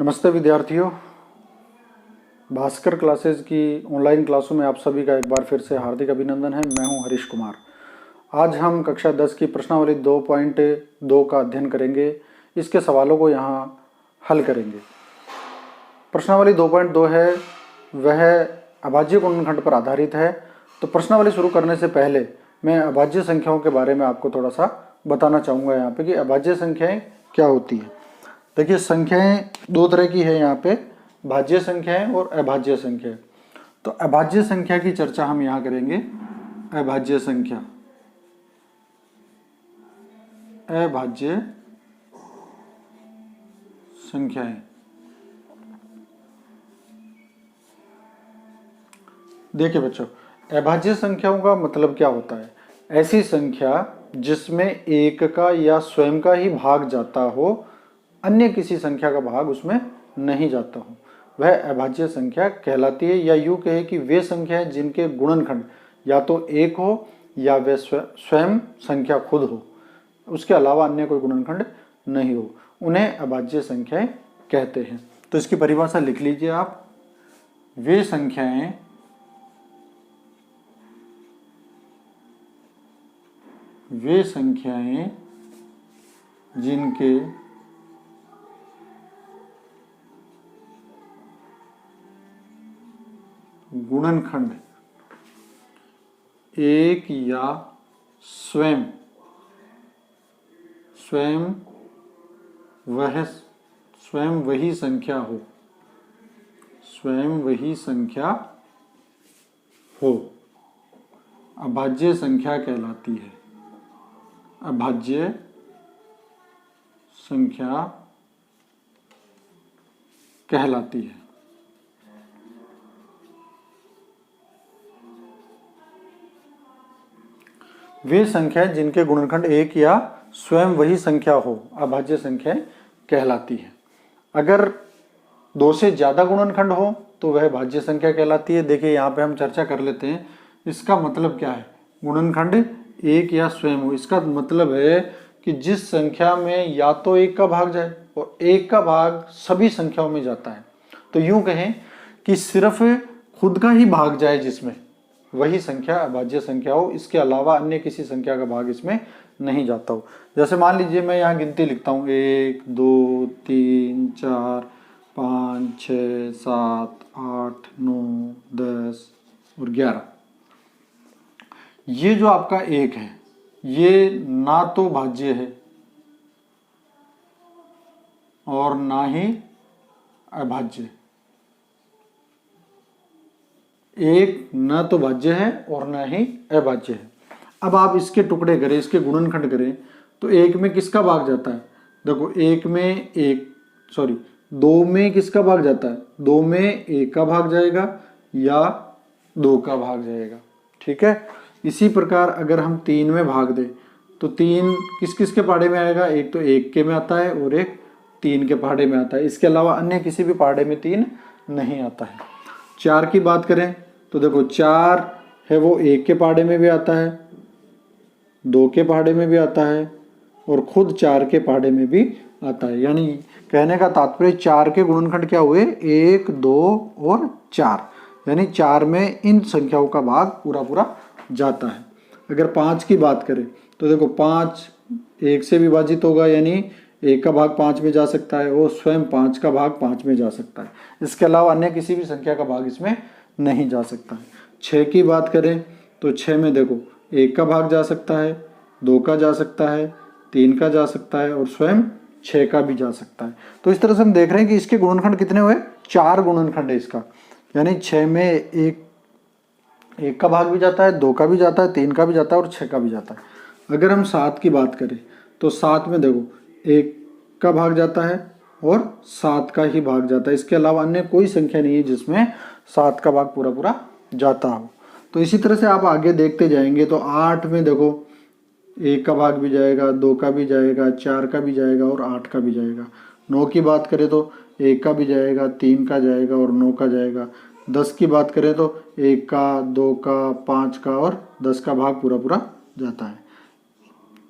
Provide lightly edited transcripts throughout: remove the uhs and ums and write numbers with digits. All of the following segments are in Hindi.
नमस्ते विद्यार्थियों, भास्कर क्लासेज की ऑनलाइन क्लासों में आप सभी का एक बार फिर से हार्दिक अभिनंदन है। मैं हूं हरीश कुमार। आज हम कक्षा 10 की प्रश्नावली 2.2 का अध्ययन करेंगे। इसके सवालों को यहां हल करेंगे। प्रश्नावली 2.2 है वह अभाज्य गुणनखंड पर आधारित है। तो प्रश्नावली शुरू करने से पहले मैं अभाज्य संख्याओं के बारे में आपको थोड़ा सा बताना चाहूँगा यहाँ पे कि अभाज्य संख्याएँ क्या होती हैं। देखिए, संख्याएं दो तरह की है यहाँ पे, भाज्य संख्याएं और अभाज्य संख्याएं। तो अभाज्य संख्या की चर्चा हम यहाँ करेंगे। अभाज्य संख्या, अभाज्य संख्याएं। देखिए बच्चों, अभाज्य संख्याओं का मतलब क्या होता है? ऐसी संख्या जिसमें एक का या स्वयं का ही भाग जाता हो, अन्य किसी संख्या का भाग उसमें नहीं जाता हो, वह अभाज्य संख्या कहलाती है। या यूँ कहे कि वे संख्याएं जिनके गुणनखंड या तो एक हो या वे स्वयं संख्या खुद हो, उसके अलावा अन्य कोई गुणनखंड नहीं हो, उन्हें अभाज्य संख्याएं कहते हैं। तो इसकी परिभाषा लिख लीजिए आप। वे संख्याएं जिनके गुणनखंड एक या स्वयं वही संख्या हो, अभाज्य संख्या कहलाती है। अभाज्य संख्या कहलाती है। वे संख्याएं जिनके गुणनखंड एक या स्वयं वही संख्या हो, अभाज्य संख्या कहलाती है। अगर दो से ज्यादा गुणनखंड हो तो वह भाज्य संख्या कहलाती है। देखिए, यहाँ पे हम चर्चा कर लेते हैं इसका मतलब क्या है। गुणनखंड एक या स्वयं हो, इसका मतलब है कि जिस संख्या में या तो एक का भाग जाए और एक का भाग सभी संख्याओं में जाता है। तो यूं कहें कि सिर्फ खुद का ही भाग जाए जिसमें, वही संख्या अभाज्य संख्या हो, इसके अलावा अन्य किसी संख्या का भाग इसमें नहीं जाता हो। जैसे मान लीजिए मैं यहाँ गिनती लिखता हूँ 1 2 3 4 5 6 7 8 9 10 और 11। ये जो आपका एक है ये ना तो भाज्य है और ना ही अभाज्य। एक न तो भाज्य है और न ही अभाज्य है। अब आप इसके टुकड़े करें, इसके गुणनखंड करें तो एक में किसका भाग जाता है? देखो, दो में किसका भाग जाता है? दो में एक का भाग जाएगा या दो का भाग जाएगा। ठीक है। इसी प्रकार अगर हम 3 में भाग दें तो 3 किस किस के पहाड़े में आएगा? एक तो एक के में आता है और एक 3 के पहाड़े में आता है। इसके अलावा अन्य किसी भी पहाड़े में 3 नहीं आता है। 4 की बात करें तो देखो, 4 है वो एक के पहाड़े में भी आता है, 2 के पहाड़े में भी आता है और खुद 4 के पहाड़े में भी आता है। यानी कहने का तात्पर्य 4 के गुणनखंड क्या हुए? 1 2 और 4। यानी 4 में इन संख्याओं का भाग पूरा जाता है। अगर 5 की बात करें तो देखो, 5 1 से विभाजित होगा, यानी 1 का भाग 5 में जा सकता है और स्वयं 5 का भाग 5 में जा सकता है। इसके अलावा अन्य किसी भी संख्या का भाग इसमें नहीं जा सकता है। 6 की बात करें तो 6 में देखो, 1 का भाग जा सकता है, 2 का जा सकता है, 3 का जा सकता है और स्वयं 6 का भी जा सकता है। तो इस तरह से हम देख रहे हैं कि इसके गुणनखंड कितने हुए? 4 गुणनखंड है इसका। यानी 6 में एक का भाग भी जाता है, 2 का भी जाता है, 3 का भी जाता है और 6 का भी जाता है। अगर हम 7 की बात करें तो 7 में देखो, 1 का भाग जाता है और 7 का ही भाग जाता है। इसके अलावा अन्य कोई संख्या नहीं है जिसमें 7 का भाग पूरा जाता हो। तो इसी तरह से आप आगे देखते जाएंगे तो 8 में देखो, 1 का भाग भी जाएगा, 2 का भी जाएगा, 4 का भी जाएगा और 8 का भी जाएगा। 9 की बात करें तो 1 का भी जाएगा, 3 का जाएगा और 9 का जाएगा। 10 की बात करें तो 1 का, 2 का, 5 का और 10 का भाग पूरा जाता है।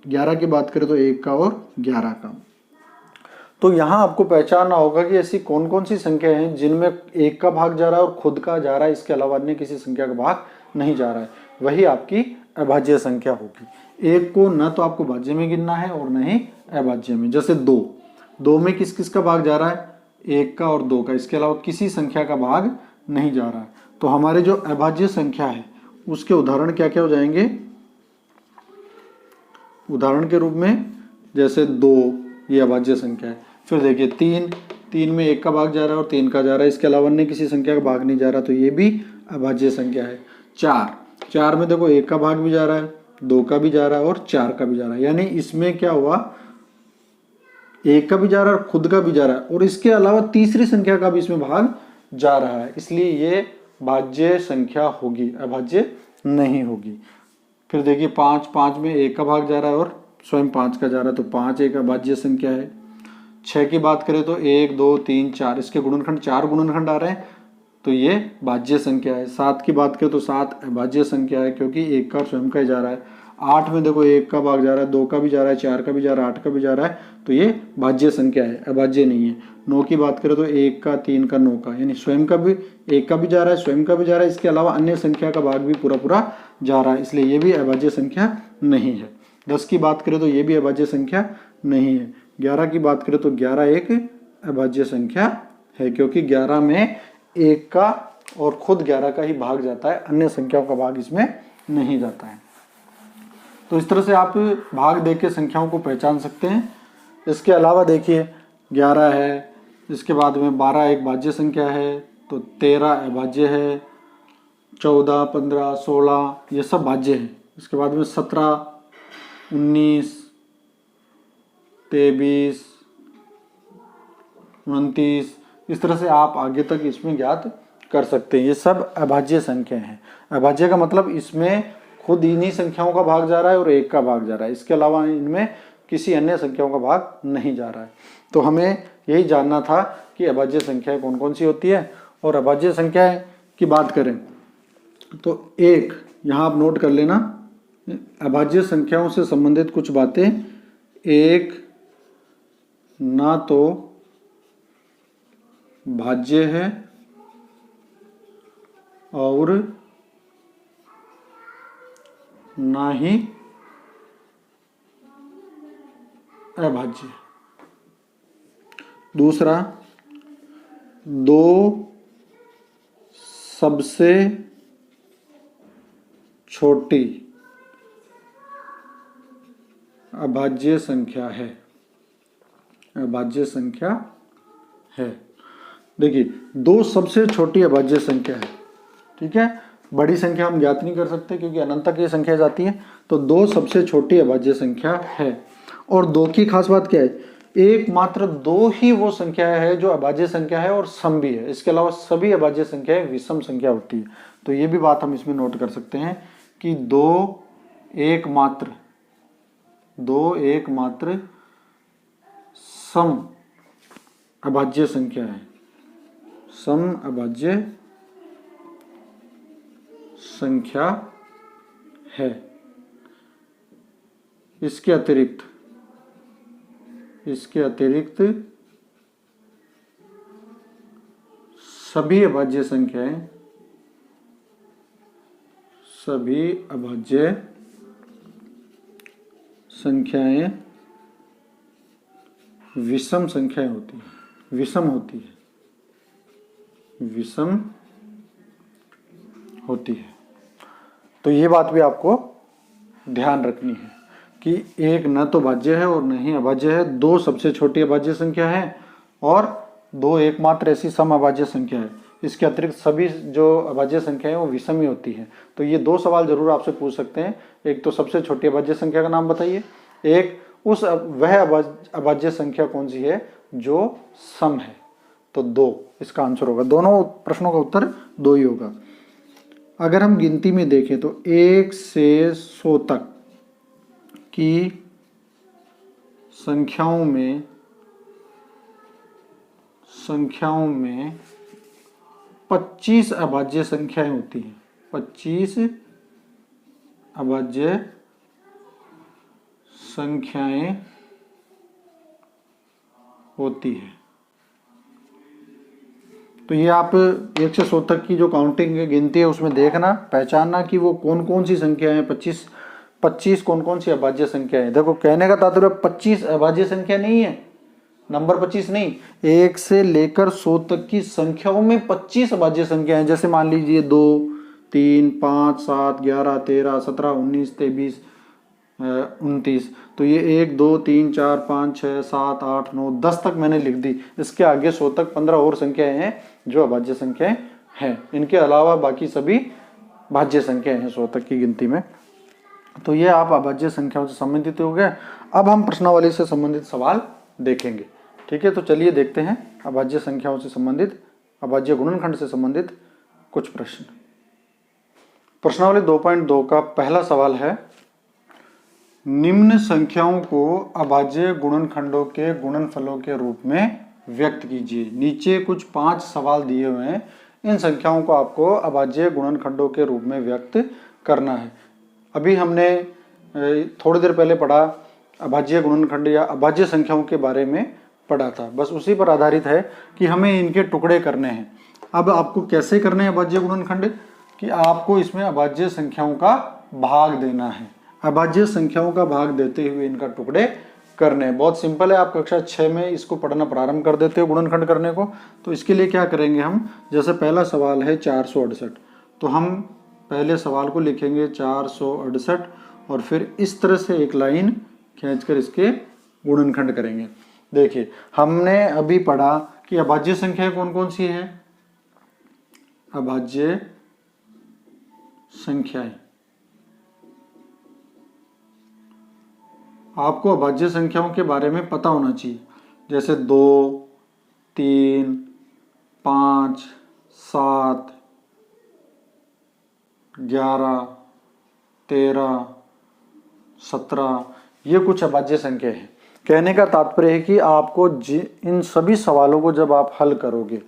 11 की बात करें तो 1 का और 11 का। तो यहाँ आपको पहचानना होगा कि ऐसी कौन कौन सी संख्या हैं जिनमें एक का भाग जा रहा है और खुद का जा रहा है, इसके अलावा अन्य किसी संख्या का भाग नहीं जा रहा है, वही आपकी अभाज्य संख्या होगी। एक को न तो आपको भाज्य में गिनना है और न ही अभाज्य में। जैसे 2 में किस किस का भाग जा रहा है, 1 का और 2 का, इसके अलावा किसी संख्या का भाग नहीं जा रहा है। तो हमारे जो अभाज्य संख्या है उसके उदाहरण क्या क्या हो जाएंगे। उदाहरण के रूप में जैसे 2 ये अभाज्य संख्या है। फिर देखिए 3 में 1 का भाग जा रहा है और 3 का जा रहा है, इसके अलावा अन्य किसी संख्या का भाग नहीं जा रहा, तो ये भी अभाज्य संख्या है। 4 में देखो 1 का भाग भी जा रहा है, 2 का भी जा रहा है और 4 का भी जा रहा है, यानी इसमें क्या हुआ, 1 का भी जा रहा है और खुद का भी जा रहा है और इसके अलावा तीसरी संख्या का भी इसमें भाग जा रहा है, इसलिए ये भाज्य संख्या होगी, अभाज्य नहीं होगी। फिर देखिए 5 में 1 का भाग जा रहा है और स्वयं 5 का जा रहा है, तो 5 एक अभाज्य संख्या है। 6 की बात करें तो 1 2 3 4, इसके गुणनखंड 4 गुणनखंड आ रहे हैं, तो ये भाज्य संख्या है। 7 की बात करें तो 7 अभाज्य संख्या है क्योंकि 1 का स्वयं का ही जा रहा है। 8 में देखो 1 का भाग जा रहा है, 2 का भी जा रहा है, 4 का भी जा रहा है, 8 का भी जा रहा है, तो ये भाज्य संख्या है, अभाज्य नहीं है। 9 की बात करें तो 1 का 3 का 9 का, यानी स्वयं का भी 1 का भी जा रहा है, स्वयं का भी जा रहा है, इसके अलावा अन्य संख्या का भाग भी पूरा पूरा जा रहा है, इसलिए ये भी अभाज्य संख्या नहीं है। 10 की बात करें तो ये भी अभाज्य संख्या नहीं है। 11 की बात करें तो 11 एक अभाज्य संख्या है क्योंकि 11 में 1 का और खुद 11 का ही भाग जाता है, अन्य संख्याओं का भाग इसमें नहीं जाता है। तो इस तरह से आप भाग देख के संख्याओं को पहचान सकते हैं। इसके अलावा देखिए 11 है, इसके बाद में 12 एक भाज्य संख्या है, तो 13 अभाज्य है, 14 15 16 ये सब भाज्य है। इसके बाद में 17 19 23 29, इस तरह से आप आगे तक इसमें ज्ञात कर सकते हैं। ये सब अभाज्य संख्या हैं। अभाज्य का मतलब इसमें खुद इन्हीं संख्याओं का भाग जा रहा है और 1 का भाग जा रहा है, इसके अलावा इनमें किसी अन्य संख्याओं का भाग नहीं जा रहा है। तो हमें यही जानना था कि अभाज्य संख्याएं कौन कौन सी होती है। और अभाज्य संख्याएं की बात करें तो एक यहाँ आप नोट कर लेना, अभाज्य संख्याओं से संबंधित कुछ बातें। एक ना तो भाज्य है और ना ही अभाज्य। दूसरा, दो सबसे छोटी अभाज्य संख्या है, अभाज्य संख्या है। देखिए 2 सबसे छोटी अभाज्य संख्या है, ठीक है। बड़ी संख्या हम ज्ञात नहीं कर सकते क्योंकि अनंत तक ये संख्या जाती है, तो 2 सबसे छोटी अभाज्य संख्या है। और 2 की खास बात क्या है, एकमात्र 2 ही वो संख्या है जो अभाज्य संख्या है और सम भी है, इसके अलावा सभी अभाज्य संख्याएं विषम संख्या होती है। तो ये भी बात हम इसमें नोट कर सकते हैं कि 2 एकमात्र सम अभाज्य संख्या है, सम अभाज्य संख्या है। इसके अतिरिक्त सभी अभाज्य संख्याएं विषम संख्याएं होती है, विषम होती है। तो ये बात भी आपको ध्यान रखनी है कि एक न तो भाज्य है और न ही अभाज्य है, 2 सबसे छोटी अभाज्य संख्या है और 2 एकमात्र ऐसी सम अभाज्य संख्या है। इसके अतिरिक्त सभी जो अभाज्य संख्या है वो विषम ही होती है। तो ये 2 सवाल जरूर आपसे पूछ सकते हैं, एक तो सबसे छोटी अभाज्य संख्या का नाम बताइए, एक वह अभाज्य संख्या कौन सी है जो सम है। तो 2 इसका आंसर होगा, दोनों प्रश्नों का उत्तर 2 ही होगा। अगर हम गिनती में देखें तो 1 से 100 तक की संख्याओं में 25 अभाज्य संख्याएं होती हैं, 25 अभाज्य संख्याएं होती है। तो ये आप 1 से 100 तक की जो काउंटिंग है, गिनती है, उसमें देखना, पहचानना कि वो कौन कौन सी संख्या है। 25 कौन कौन सी अभाज्य संख्या है। देखो कहने का तात्पर्य 25 अभाज्य संख्या नहीं है, नंबर 25 नहीं, 1 से लेकर 100 तक की संख्याओं में 25 अभाज्य संख्या है। जैसे मान लीजिए 2, 3, 5, 7, 11, 13, 17, 19, 23, 29। तो ये 1, 2, 3, 4, 5, 6, 7, 8, 9, 10 तक मैंने लिख दी। इसके आगे 100 तक 15 और संख्याएं हैं जो अभाज्य संख्याएं हैं। इनके अलावा बाकी सभी भाज्य संख्याएं हैं 100 तक की गिनती में। तो ये आप अभाज्य संख्याओं से संबंधित हो गए। अब हम प्रश्नावली से संबंधित सवाल देखेंगे। ठीक है, तो चलिए देखते हैं अभाज्य संख्याओं से संबंधित, अभाज्य गुणनखंड से संबंधित कुछ प्रश्न। प्रश्नावली 2.2 का पहला सवाल है, निम्न संख्याओं को अभाज्य गुणनखंडों के गुणनफलों के रूप में व्यक्त कीजिए। नीचे कुछ 5 सवाल दिए हुए हैं, इन संख्याओं को आपको अभाज्य गुणनखंडों के रूप में व्यक्त करना है। अभी हमने थोड़ी देर पहले पढ़ा अभाज्य गुणनखंड या अभाज्य संख्याओं के बारे में पढ़ा था, बस उसी पर आधारित है कि हमें इनके टुकड़े करने हैं। अब आपको कैसे करने हैं अभाज्य गुणनखंड, कि आपको इसमें अभाज्य संख्याओं का भाग देना है। अभाज्य संख्याओं का भाग देते हुए इनका टुकड़े करने हैं। बहुत सिंपल है, आप कक्षा 6 में इसको पढ़ना प्रारंभ कर देते हो गुणनखंड करने को। तो इसके लिए क्या करेंगे हम, जैसे पहला सवाल है 468, तो हम पहले सवाल को लिखेंगे 468 और फिर इस तरह से एक लाइन खींचकर इसके गुणनखंड करेंगे। देखिए हमने अभी पढ़ा कि अभाज्य संख्याएं कौन कौन सी हैं। अभाज्य संख्याएं, आपको अभाज्य संख्याओं के बारे में पता होना चाहिए, जैसे 2, 3, 5, 7, 11, 13, 17, ये कुछ अभाज्य संख्या है। कहने का तात्पर्य है कि आपको इन सभी सवालों को जब आप हल करोगे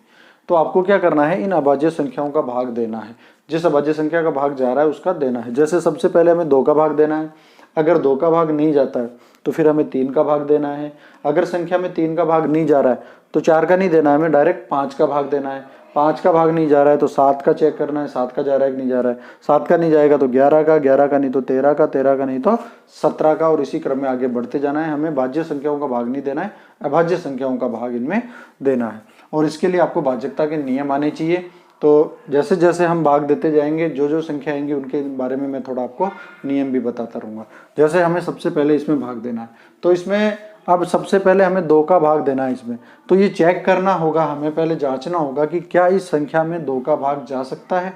तो आपको क्या करना है, इन अभाज्य संख्याओं का भाग देना है। जिस अभाज्य संख्या का भाग जा रहा है उसका देना है। जैसे सबसे पहले हमें 2 का भाग देना है। अगर 2 का भाग नहीं जाता है तो फिर हमें 3 का भाग देना है। अगर संख्या में 3 का भाग नहीं जा रहा है तो 4 का नहीं देना है, हमें डायरेक्ट 5 का भाग देना है। 5 का भाग नहीं जा रहा है तो 7 का चेक करना है, 7 का जा रहा है कि नहीं जा रहा है। 7 का नहीं जाएगा तो 11 का, 11 का नहीं तो 13 का, 13 का नहीं तो 17 का, और इसी क्रम में आगे बढ़ते जाना है। हमें भाज्य संख्याओं का भाग नहीं देना है, अभाज्य संख्याओं का भाग इनमें देना है। और इसके लिए आपको भाज्यता के नियम आने चाहिए। तो जैसे जैसे हम भाग देते जाएंगे, जो जो संख्या आएंगी उनके बारे में मैं थोड़ा आपको नियम भी बताता रहूँगा। जैसे हमें सबसे पहले इसमें भाग देना है, तो इसमें अब सबसे पहले हमें 2 का भाग देना है इसमें। तो ये चेक करना होगा, हमें पहले जांचना होगा कि क्या इस संख्या में 2 का भाग जा सकता है।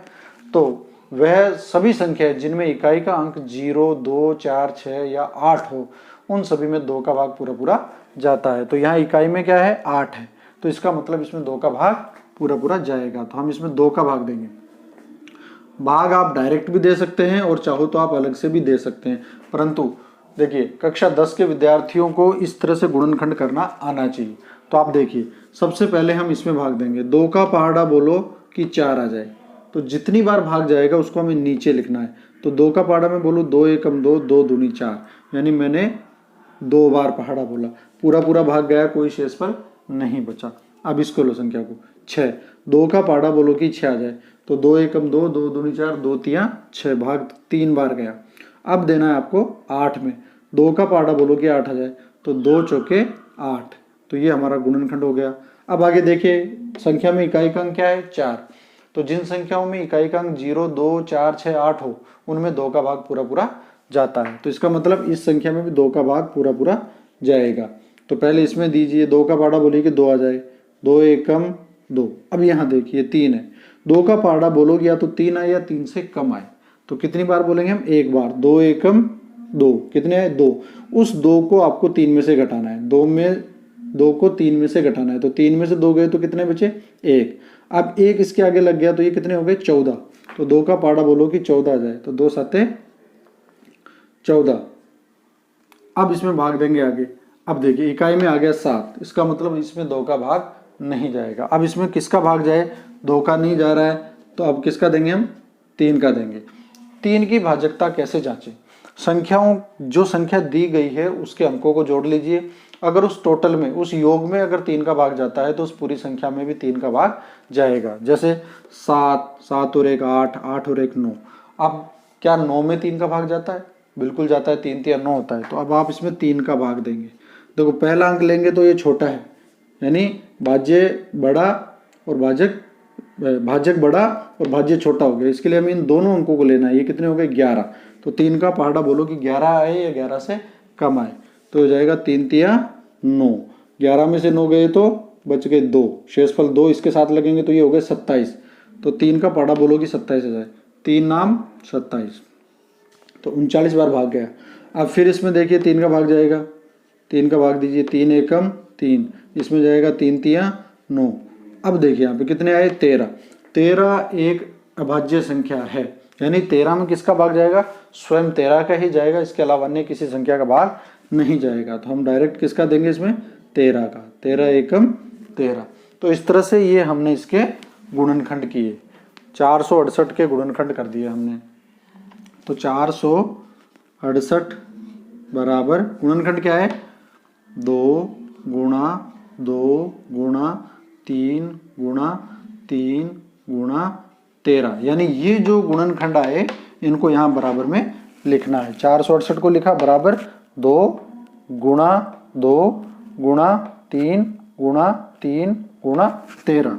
तो वह सभी संख्या जिनमें इकाई का अंक 0, 2, 4, 6 या 8 हो, उन सभी में 2 का भाग पूरा पूरा जाता है। तो यहाँ इकाई में क्या है, 8 है, तो इसका मतलब इसमें 2 का भाग पूरा पूरा जाएगा। तो हम इसमें 2 का भाग देंगे। भाग आप डायरेक्ट भी दे सकते हैं और चाहो तो आप अलग से भी दे सकते हैं, परंतु देखिए कक्षा 10 के विद्यार्थियों को इस तरह से गुणनखंड करना आना चाहिए। तो आप देखिए सबसे पहले हम इसमें भाग देंगे। 2 का पहाड़ा बोलो कि 4 आ जाए, तो जितनी बार भाग जाएगा उसको हमें नीचे लिखना है। तो 2 का पहाड़ा में बोलो 2 एकम 2, 2 दूनी 4, यानी मैंने 2 बार पहाड़ा बोला, पूरा पूरा भाग गया, कोई शेषफल नहीं बचा। अब इसको लो संख्या को 6, 2 का पहाड़ा बोलो कि 6 आ जाए, तो 2 एकम 2, 2 दूनी 4, 2 तिया 6, भाग 3 बार गया। अब देना है आपको 8 में, 2 का पहाड़ा बोलो कि 8 आ जाए, तो 2 चौके 8, तो ये हमारा गुणनखंड हो गया। अब आगे देखिए संख्या में इकाई का अंक क्या है, 4। तो जिन संख्याओं में इकाई का अंक 0, 2, 4, 6, 8 हो, उनमें 2 का भाग पूरा पूरा जाता है। तो इसका मतलब इस संख्या में भी 2 का भाग पूरा पूरा जाएगा। तो पहले इसमें दीजिए, 2 का पहाड़ा बोलिए कि 2 आ जाए, 2 एकम 2। अब यहाँ देखिए 3 है, 2 का पहाड़ा बोलोगे या तो 3 आए या 3 से कम आए, तो कितनी बार बोलेंगे हम, एक बार। 2 एकम 2, कितने आए, 2। उस 2 को आपको 3 में से घटाना है, 2 को 3 में से घटाना है, तो 3 में से 2 गए तो कितने बचे, 1। अब 1 इसके आगे लग गया तो ये कितने हो गए, 14। तो 2 का पहाड़ा बोलो कि 14 आ जाए, तो 2 7 14। अब इसमें भाग देंगे आगे। अब देखिए इकाई में आ गया 7, इसका मतलब इसमें 2 का भाग नहीं जाएगा। अब इसमें किसका भाग जाए, 2 का नहीं जा रहा है, तो अब किसका देंगे हम, 3 का देंगे। 3 की भाजकता कैसे जांचें, संख्याओं जो संख्या दी गई है उसके अंकों को जोड़ लीजिए। अगर उस टोटल में, उस योग में अगर 3 का भाग जाता है तो उस पूरी संख्या में भी 3 का भाग जाएगा। जैसे 7, 7 और 1 8, 8 और 1 9। अब क्या 9 में 3 का भाग जाता है? बिल्कुल जाता है, 3 3 9 होता है। तो अब आप इसमें 3 का भाग देंगे। देखो पहला अंक लेंगे तो ये छोटा है, यानी भाज्य बड़ा और भाजक बड़ा और भाज्य छोटा हो गया। इसके लिए हमें इन दोनों अंकों को लेना है। ये कितने हो गए? 11। तो 3 का पहाड़ा बोलो कि 11 आए या 11 से कम आए, तो हो जाएगा 3 3 9। 11 में से 9 गए तो बच गए 2, शेषफल 2 इसके साथ लगेंगे तो ये हो गए 27। तो 3 का पहाड़ा बोलो कि 27 हो जाए। 3 नाम 27, तो 39 बार भाग गया। अब फिर इसमें देखिए 3 का भाग जाएगा, 3 का भाग दीजिए। 3 एकम 3, इसमें जाएगा 3 3 9। अब देखिए यहाँ पे कितने आए? 13। 13 एक अभाज्य संख्या है, यानी 13 में किसका भाग जाएगा? स्वयं 13 का ही जाएगा, इसके अलावा अन्य किसी संख्या का भाग नहीं जाएगा। तो हम डायरेक्ट किसका देंगे इसमें? 13 का। 13 एकम 13। तो इस तरह से ये हमने इसके गुणनखंड किए, 468 के गुणनखंड कर दिए हमने। तो 468 बराबर गुणनखंड क्या है? 2 गुणा 2 गुणा 3 गुणा 3 गुणा 13। यानी ये जो गुणनखंड आए इनको यहाँ बराबर में लिखना है। 468 को लिखा बराबर 2 गुणा 2 गुणा 3 गुणा 3 गुणा 13।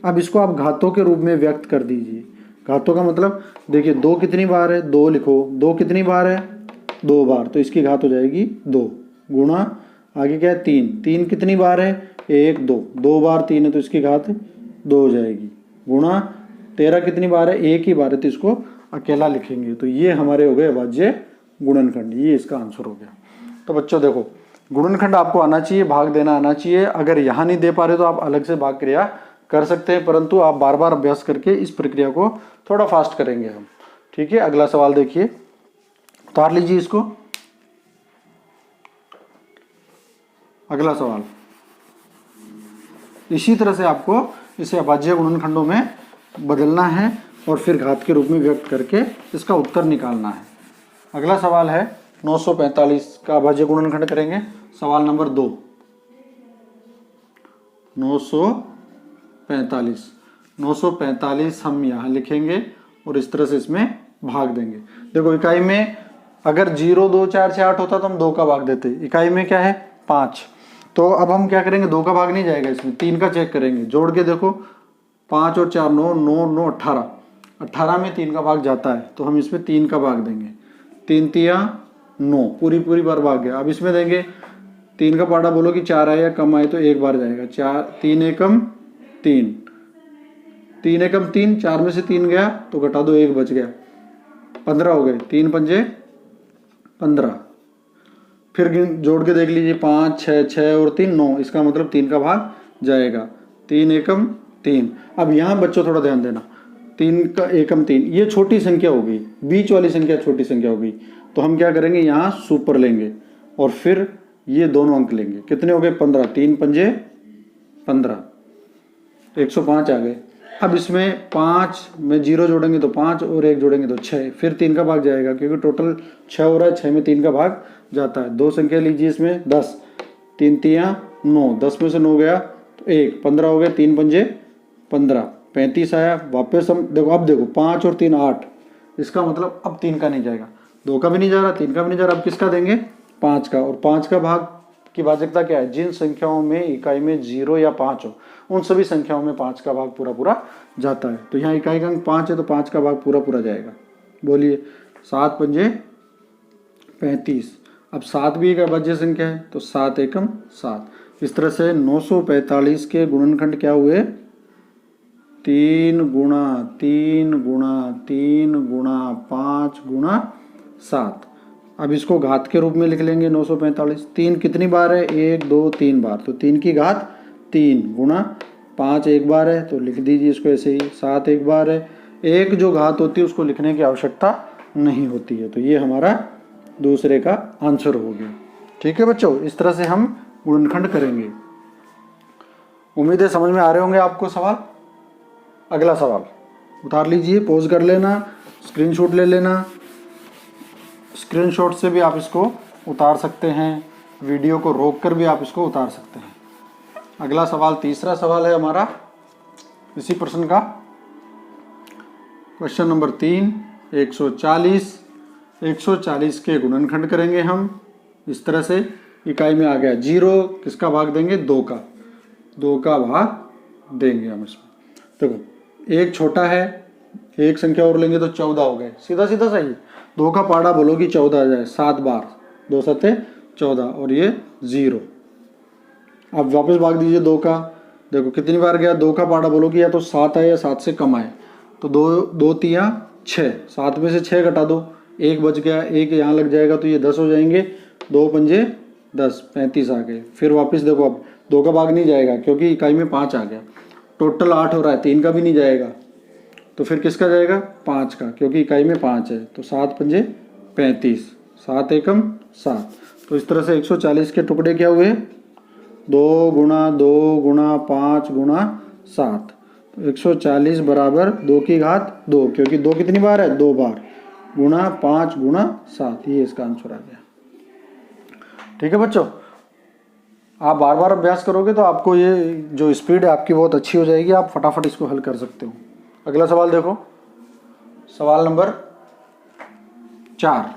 अब इसको आप घातों के रूप में व्यक्त कर दीजिए। घातों का मतलब देखिए 2 कितनी बार है? 2 लिखो। 2 कितनी बार है? 2 बार, तो इसकी घात हो जाएगी 2 गुणा आगे क्या है? 3। 3 कितनी बार है? 1 2, 2 बार 3 है तो इसकी घात 2 हो जाएगी। गुणा 13 कितनी बार है? 1 ही बार है तो इसको अकेला लिखेंगे। तो ये हमारे हो गए अभाज्य गुणनखंड। ये इसका आंसर हो गया। तो बच्चों देखो, गुणनखंड आपको आना चाहिए, भाग देना आना चाहिए। अगर यहाँ नहीं दे पा रहे तो आप अलग से भाग क्रिया कर सकते हैं, परंतु आप बार बार अभ्यास करके इस प्रक्रिया को थोड़ा फास्ट करेंगे हम। ठीक है, अगला सवाल देखिए, उतार लीजिए इसको। अगला सवाल इसी तरह से आपको इसे अभाज्य गुणनखंडों में बदलना है और फिर घात के रूप में व्यक्त करके इसका उत्तर निकालना है। अगला सवाल है 945 का अभाज्य गुणनखंड करेंगे। सवाल नंबर 2, 945 हम यहाँ लिखेंगे और इस तरह से इसमें भाग देंगे। देखो इकाई में अगर 0 2 4 6 8 होता तो हम 2 का भाग देते। इकाई में क्या है? 5। तो अब हम क्या करेंगे? 2 का भाग नहीं जाएगा, इसमें 3 का चेक करेंगे। जोड़ के देखो 5 और 4 9 9 9 18। 18 में 3 का भाग जाता है तो हम इसमें 3 का भाग देंगे। 3 3 9, पूरी बार भाग गया। अब इसमें देंगे 3 का पहाड़ा बोलो कि 4 आए या कम आए तो 1 बार जाएगा। 4 3 एकम 3, 3 एकम 3, 4 में से 3 गया तो घटा दो 1 बच गया, 15 हो गए। 3 पंजे 15। फिर जोड़ के देख लीजिए 5 6 6 और 3 9, इसका मतलब 3 का भाग जाएगा। 3 एकम 3। अब यहाँ बच्चों थोड़ा ध्यान देना, 3 का एकम 3 ये छोटी संख्या होगी, बीच वाली संख्या छोटी संख्या होगी। तो हम क्या करेंगे? यहाँ सुपर लेंगे और फिर ये दोनों अंक लेंगे। कितने हो गए? 15। 3 पंजे 15, 105 आ गए। अब इसमें 5 में 0 जोड़ेंगे तो 5 और 1 जोड़ेंगे तो 6, फिर 3 का भाग जाएगा क्योंकि टोटल 6 हो रहा है। 6 में 3 का भाग जाता है। 2 संख्या लीजिए इसमें 10, 3 3 9, 10 में से 9 गया तो 1, 15 हो गए। 3 पंजे 15, 35 आया। वापस हम देखो, अब देखो 5 और 3 8, इसका मतलब अब 3 का नहीं जाएगा, 2 का भी नहीं जा रहा, 3 का भी नहीं जा रहा। अब किसका देंगे? 5 का। और 5 का भाग की भाजकता क्या है? जिन संख्याओं में इकाई में 0 या 5 हो उन सभी संख्याओं में 5 का भाग पूरा जाता है। तो यहाँ इकाई का अंक 5 है तो 5 का भाग पूरा जाएगा। बोलिए 7 पंजे 35। अब 7 भी एक अभाज्य संख्या है तो 7 एकम 7। इस तरह से 945 के गुणनखंड क्या हुए? 3 गुणा 3 गुणा 3 गुणा 5 गुणा 7। अब इसको घात के रूप में लिख लेंगे 945। 3 कितनी बार है? 1 2 3 बार, तो 3 की घात 3 गुणा 5 1 बार है तो लिख दीजिए इसको ऐसे ही। 7 1 बार है, एक जो घात होती है उसको लिखने की आवश्यकता नहीं होती है। तो ये हमारा दूसरे का आंसर हो गया। ठीक है बच्चों, इस तरह से हम गुणनखंड करेंगे। उम्मीद है समझ में आ रहे होंगे आपको सवाल। अगला सवाल उतार लीजिए, पॉज कर लेना, स्क्रीनशॉट ले लेना। स्क्रीनशॉट से भी आप इसको उतार सकते हैं, वीडियो को रोक कर भी आप इसको उतार सकते हैं। अगला सवाल, तीसरा सवाल है हमारा इसी प्रश्न का, क्वेश्चन नंबर 3, 140 के गुणनखंड करेंगे हम इस तरह से। इकाई में आ गया 0, किसका भाग देंगे? 2 का, 2 का भाग देंगे हम इसमें। देखो एक छोटा है, एक संख्या और लेंगे तो 14 हो गए, सीधा सीधा सही। 2 का पाड़ा बोलो कि 14 आ जाए, 7 बार, 2 सत्ते 14 और ये 0। अब वापस भाग दीजिए 2 का, देखो कितनी बार गया? 2 का पाड़ा बोलो कि या तो 7 आए या 7 से कम आए, तो 2 तिया 6, 7 में से 6 घटा दो, 1 बच गया, 1 यहाँ लग जाएगा तो ये 10 हो जाएंगे, 2 पंजे 10, 35 आ गए। फिर वापस देखो, अब 2 का भाग नहीं जाएगा क्योंकि इकाई में 5 आ गया, टोटल 8 हो रहा है, 3 का भी नहीं जाएगा, तो फिर किसका जाएगा? 5 का, क्योंकि इकाई में 5 है, तो 7 पंजे 35, 7 एकम 7। तो इस तरह से 140 के टुकड़े क्या हुए? 2 गुणा 2 गुणा 5 गुणा 7, तो 140 बराबर 2 की घात 2, क्योंकि 2 कितनी बार है? 2 बार, गुणा 5 गुणा 7, ये इसका आंसर आ गया। ठीक है बच्चों, आप बार बार अभ्यास करोगे तो आपको ये जो स्पीड है आपकी बहुत अच्छी हो जाएगी, आप फटाफट इसको हल कर सकते हो। अगला सवाल देखो, सवाल नंबर 4,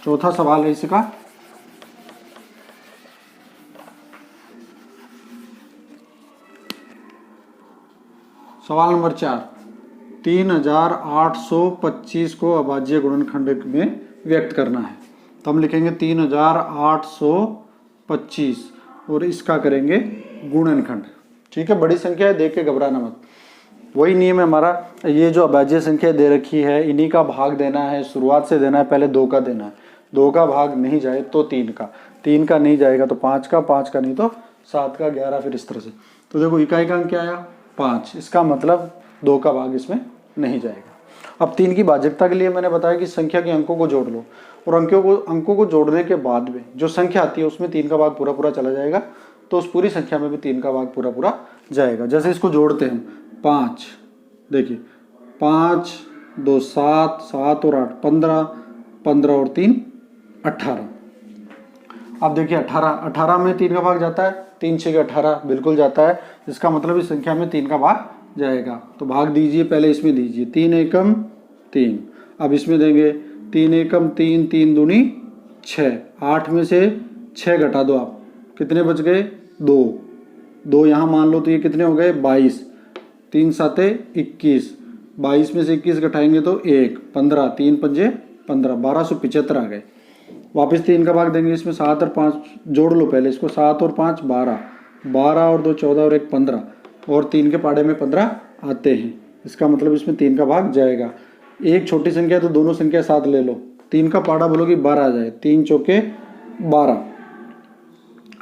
चौथा सवाल है इसका। सवाल नंबर 4, 3825 को अभाज्य गुणनखंड में व्यक्त करना है। तो हम लिखेंगे 3825 और इसका करेंगे गुणनखंड। ठीक है, बड़ी संख्या है, देख के घबराना मत। वही नियम है हमारा, ये जो अभाज्य संख्या दे रखी है इन्हीं का भाग देना है, शुरुआत से देना है, पहले 2 का देना है, 2 का भाग नहीं जाए तो 3 का, 3 का नहीं जाएगा तो 5 का, 5 का नहीं तो 7 का, 11, फिर इस तरह से। तो देखो इकाई का अंक क्या आया? 5, इसका मतलब 2 का भाग इसमें नहीं जाएगा। अब 3 की भाजकता के लिए मैंने बताया कि संख्या के अंकों को जोड़ लो, और अंकों को जोड़ने के बाद में जो संख्या आती है उसमें 3 का भाग पूरा पूरा चला जाएगा, तो उस पूरी संख्या में भी 3 का भाग पूरा पूरा जाएगा। जैसे इसको जोड़ते हैं हम, 5, देखिए 5 2 7, 7 और 8 15, 15 और 3 18। अब देखिए 18 में 3 का भाग जाता है, 3 6 18 बिल्कुल जाता है, इसका मतलब इस संख्या में 3 का भाग जाएगा। तो भाग दीजिए, पहले इसमें दीजिए, 3 एकम 3, अब इसमें देंगे 3 एकम 3, 3 दूनी 6, 8 में से 6 घटा दो आप, कितने बच गए? 2 यहाँ मान लो तो ये कितने हो गए? 22, 3 7 21, 22 में से 21 घटाएंगे तो 1, 15, 3 पंजे 15, 1275 आ गए। वापस 3 का भाग देंगे, इसमें 7 और 5 जोड़ लो पहले इसको, 7 और 5 12, 12 और 2 14 और 1 15, और 3 के पाड़े में 15 आते हैं, इसका मतलब इसमें 3 का भाग जाएगा। एक छोटी संख्या तो दोनों संख्या साथ ले लो, 3 का पाड़ा बोलो कि 12 आ जाए, 3 चौके 12।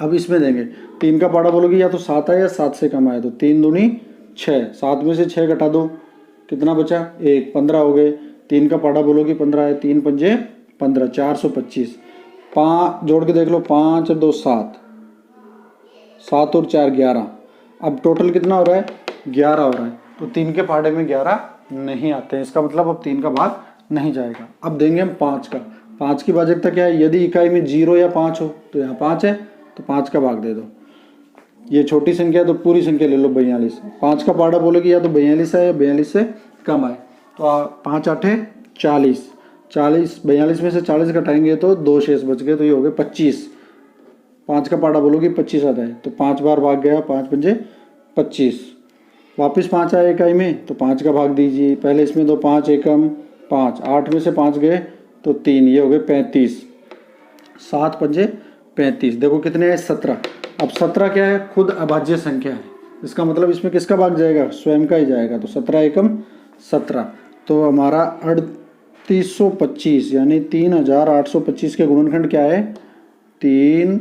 अब इसमें देंगे, 3 का पाड़ा बोलोगे या तो 7 आए या 7 से कम आए, तो 3 दूनी 6, 7 में से 6 घटा दो, कितना बचा? 1, 15 हो गए। 3 का पाड़ा बोलोगे 15 आए, 3 पंजे 15, 425। 5 जोड़ के देख लो, 5 और 2 7, 7 और 4 11। अब टोटल कितना हो रहा है? 11 हो रहा है, तो 3 के पाड़े में 11 नहीं आते हैं, इसका मतलब अब 3 का भाग नहीं जाएगा। अब देंगे हम 5 का, 5 की भाजकता क्या है? यदि इकाई में 0 या 5 हो, तो यहाँ 5 है तो 5 का भाग दे दो। ये छोटी संख्या है तो पूरी संख्या ले लो 42, 5 का पाड़ा बोलोगे या तो 42 है या 42 से कम आए, तो 5 8 40, 40 42 में से 40 घटाएंगे तो 2 शेष बच गए, तो ये हो गए 25। 5 का पाड़ा बोलोगे 25 आता है, तो 5 बार भाग गया, 5 पंजे 25। वापस 5 आए इकाई में तो 5 का भाग दीजिए, पहले इसमें दो 5 एकम 5, 8 में से 5 गए तो 3, ये हो गए 35, 7 पंजे 35। देखो कितने हैं? 17। अब 17 क्या है? खुद अभाज्य संख्या है, इसका मतलब इसमें किसका भाग जाएगा? स्वयं का ही जाएगा, तो 17 एकम 17। तो हमारा 3825 यानी 3825 के गुणनखंड क्या है? 3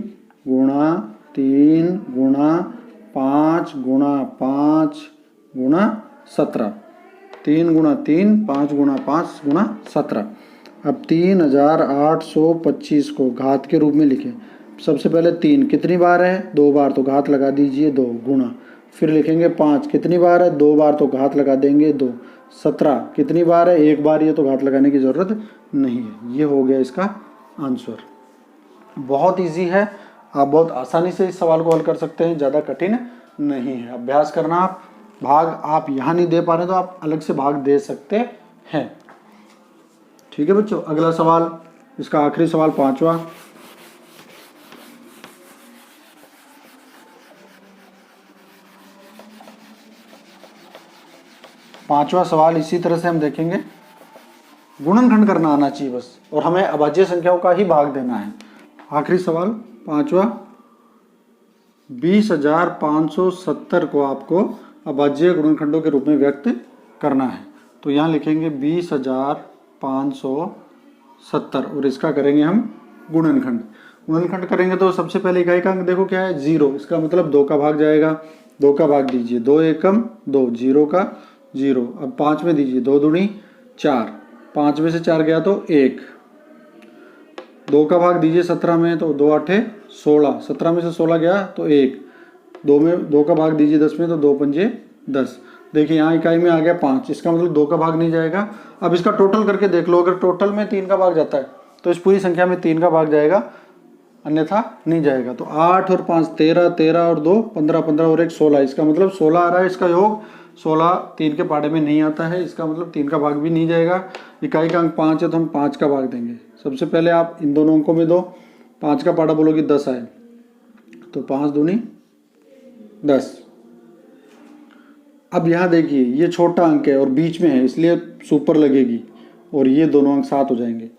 गुणा 3 गुणा 5 गुणा 5 गुणा 17, 3 गुणा 3, 5 गुणा 5 गुणा 17। अब 3825 को घात के रूप में लिखें। सबसे पहले 3 कितनी बार है? 2 बार, तो घात लगा दीजिए 2 गुणा, फिर लिखेंगे 5 कितनी बार है? 2 बार, तो घात लगा देंगे 2, 17 कितनी बार है? एक बार। ये तो घात लगाने की ज़रूरत नहीं है। ये हो गया इसका आंसर। बहुत इजी है, आप बहुत आसानी से इस सवाल को हल कर सकते हैं, ज़्यादा कठिन नहीं है। अभ्यास करना। आप भाग आप यहाँ नहीं दे पा रहे तो आप अलग से भाग दे सकते हैं। ठीक है बच्चों, अगला सवाल, इसका आखिरी सवाल, पांचवा। पांचवा सवाल इसी तरह से हम देखेंगे। गुणनखंड करना आना चाहिए बस, और हमें अभाज्य संख्याओं का ही भाग देना है। आखिरी सवाल पांचवा, 20,570 को आपको अभाज्य गुणनखंडों के रूप में व्यक्त करना है। तो यहाँ लिखेंगे 20,570 और इसका करेंगे हम गुणनखंड। गुणनखंड करेंगे तो सबसे पहले इकाई का अंक देखो क्या है? 0। इसका मतलब 2 का भाग जाएगा। 2 का भाग दीजिए, 2 एकम 2, 0 का 0। अब 5 में दीजिए, 2 दूनी 4, 5 में से 4 गया तो 1। 2 का भाग दीजिए 17 में, तो 2 8 16, 17 में से 16 गया तो 1। 2 का भाग दीजिए 10 में, तो 2 पंजे 10। देखिए यहाँ इकाई में आ गया 5, इसका मतलब 2 का भाग नहीं जाएगा। अब इसका टोटल करके देख लो, अगर टोटल में 3 का भाग जाता है तो इस पूरी संख्या में 3 का भाग जाएगा, अन्यथा नहीं जाएगा। तो 8 और 5 13, 13 और 2 15, 15 और 1 16, इसका मतलब 16 आ रहा है। इसका योग 16 3 के पाड़े में नहीं आता है, इसका मतलब 3 का भाग भी नहीं जाएगा। इकाई का अंक 5 है तो हम 5 का भाग देंगे। सबसे पहले आप इन दोनों अंकों में दो, 5 का पाड़ा बोलोगे 10 आए, तो 5 दूनी 10। अब यहाँ देखिए ये छोटा अंक है और बीच में है, इसलिए सुपर लगेगी और ये दोनों अंक 7 हो जाएंगे।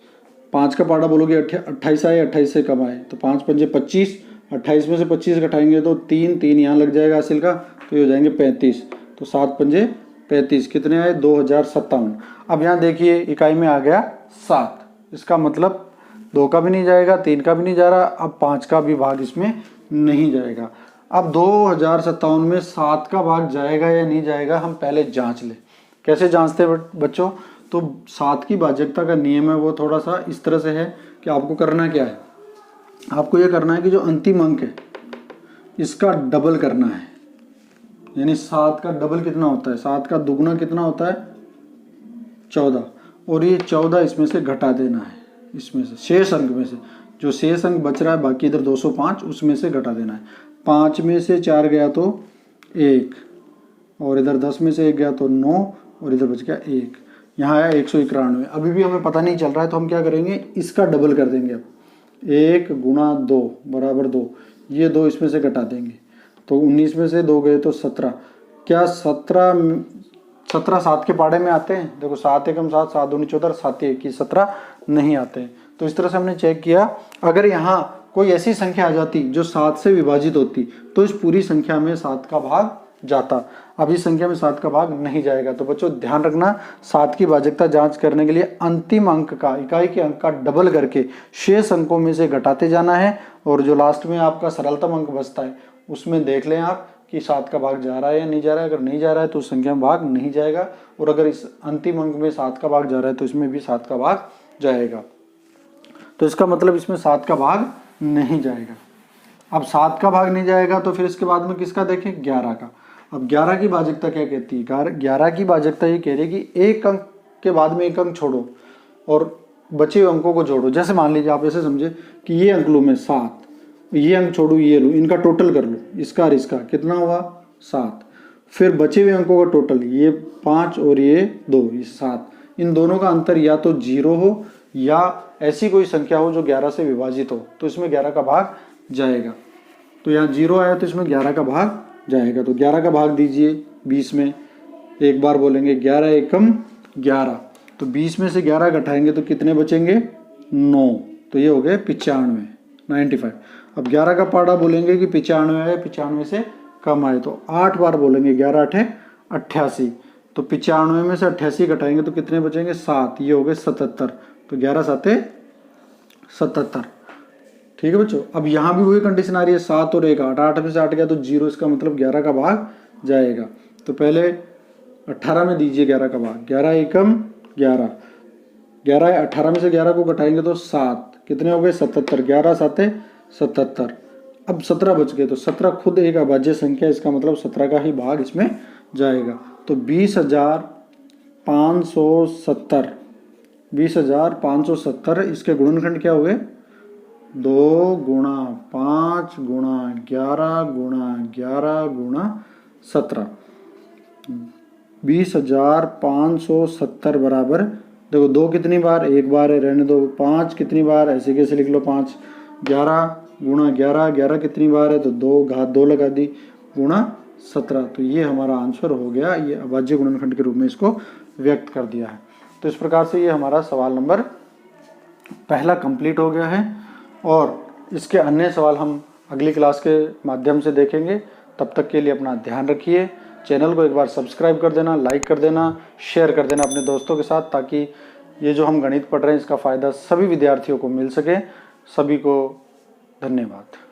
5 का पाड़ा बोलोगे 28 आए, 28 से कम आए, तो 5 पंजे 25, 28 में से 25 घटाएंगे तो 3 3 यहाँ लग जाएगा हासिल का, तो ये हो जाएंगे 35। तो 7 पंजे 35, कितने आए? 2057। अब यहाँ देखिए इकाई में आ गया 7, इसका मतलब 2 का भी नहीं जाएगा, 3 का भी नहीं जा रहा, अब 5 का भी भाग इसमें नहीं जाएगा। अब 2057 में 7 का भाग जाएगा या नहीं जाएगा, हम पहले जांच लें। कैसे जांचते हैं बच्चों? तो 7 की भाज्यता का नियम है वो थोड़ा सा इस तरह से है कि आपको करना क्या है, आपको ये करना है कि जो अंतिम अंक है इसका डबल करना है। यानी 7 का डबल कितना होता है? 7 का दुगना कितना होता है? 14, और ये 14 इसमें से घटा देना है, इसमें से शेष अंक में से जो शेष अंक बच रहा है, बाकी इधर 205, उसमें से घटा देना है। 5 में से 4 गया तो 1, और इधर 10 में से 1 गया तो 9, और इधर बच गया 1। यहाँ आया 191। अभी भी हमें पता नहीं चल रहा है तो हम क्या करेंगे, इसका डबल कर देंगे। अब 1 गुणा 2 बराबर 2, ये 2 इसमें से घटा देंगे, तो 19 में से 2 गए तो 17। क्या 17 7 के पाड़े में आते हैं? देखो 7 एकम 7, 7 दूनी 14, 7 1 की 17 नहीं आते हैं। तो इस तरह से हमने चेक किया। अगर यहाँ कोई ऐसी संख्या आ जाती जो 7 से विभाजित होती तो इस पूरी संख्या में 7 का भाग जाता। अब इस संख्या में 7 का भाग नहीं जाएगा। तो बच्चों ध्यान रखना, 7 की भाज्यता जांच करने के लिए अंतिम अंक का, इकाई के अंक का डबल करके शेष अंकों में से घटाते जाना है, और जो लास्ट में आपका सरलतम अंक बचता है उसमें देख लें आप कि 7 का भाग जा रहा है या नहीं जा रहा है। अगर नहीं जा रहा है तो उस संख्या में भाग नहीं जाएगा, और अगर इस अंतिम अंक में 7 का भाग जा रहा है तो इसमें भी 7 का भाग जाएगा। तो इसका मतलब इसमें 7 का भाग नहीं जाएगा। अब 7 का भाग नहीं जाएगा तो फिर इसके बाद में किसका देखें? 11 का। अब 11 की भाज्यता क्या कहती है? 11 की भाज्यता ये कह रही है कि एक अंक के बाद में एक अंक छोड़ो और बचे हुए अंकों को जोड़ो। जैसे मान लीजिए आप ऐसे समझे कि ये अंक लूँ मैं 7, ये अंक छोड़ू ये लूँ, इनका टोटल कर लो, इसका और इसका कितना हुआ? 7। फिर बचे हुए अंकों का टोटल, ये 5 और ये 2, ये 7, इन दोनों का अंतर या तो 0 हो या ऐसी कोई संख्या हो जो 11 से विभाजित हो, तो इसमें 11 का भाग जाएगा। तो यहाँ 0 आया तो इसमें 11 का भाग जाएगा। तो 11 का भाग दीजिए 20 में, एक बार बोलेंगे 11 एकम 11, तो 20 में से 11 घटाएंगे तो कितने बचेंगे? 9, तो ये हो गए 95। अब 11 का पाड़ा बोलेंगे कि 95 आए, 95 से कम आए, तो 8 बार बोलेंगे 11 8 88, तो 95 में से 88 घटाएंगे तो कितने बचेंगे? 7, ये हो गए 77, तो 11 7 77। ठीक है बच्चों, अब यहाँ भी वही कंडीशन आ रही है, 7 और 1 8, 8 में से 8 गया तो 0, इसका मतलब 11 का भाग जाएगा। तो पहले 18 में दीजिए 11 का भाग, 11 एकम 11, 11 18 में से 11 को घटाएंगे तो 7, कितने हो गए? 77, 11 7 77। अब 17 बच गए, तो 17 खुद एक अभाज्य संख्या, इसका मतलब 17 का ही भाग इसमें जाएगा। तो 20,570 20,570 इसके गुणनखंड क्या हुए 2 गुणा 5 गुणा 11 गुणा 11 गुणा 17 20,570 बराबर देखो 2 कितनी बार एक बार है रहने दो 5 कितनी बार ऐसे कैसे लिख लो 5 11 गुणा 11 11 कितनी बार है तो 2 घात 2 लगा दी गुणा 17 तो ये हमारा आंसर हो गया। ये अभाज्य गुणनखंड के रूप में इसको व्यक्त कर दिया है। तो इस प्रकार से ये हमारा सवाल नंबर पहला कंप्लीट हो गया है और इसके अन्य सवाल हम अगली क्लास के माध्यम से देखेंगे। तब तक के लिए अपना ध्यान रखिए। चैनल को एक बार सब्सक्राइब कर देना, लाइक कर देना, शेयर कर देना अपने दोस्तों के साथ, ताकि ये जो हम गणित पढ़ रहे हैं इसका फ़ायदा सभी विद्यार्थियों को मिल सके। सभी को धन्यवाद।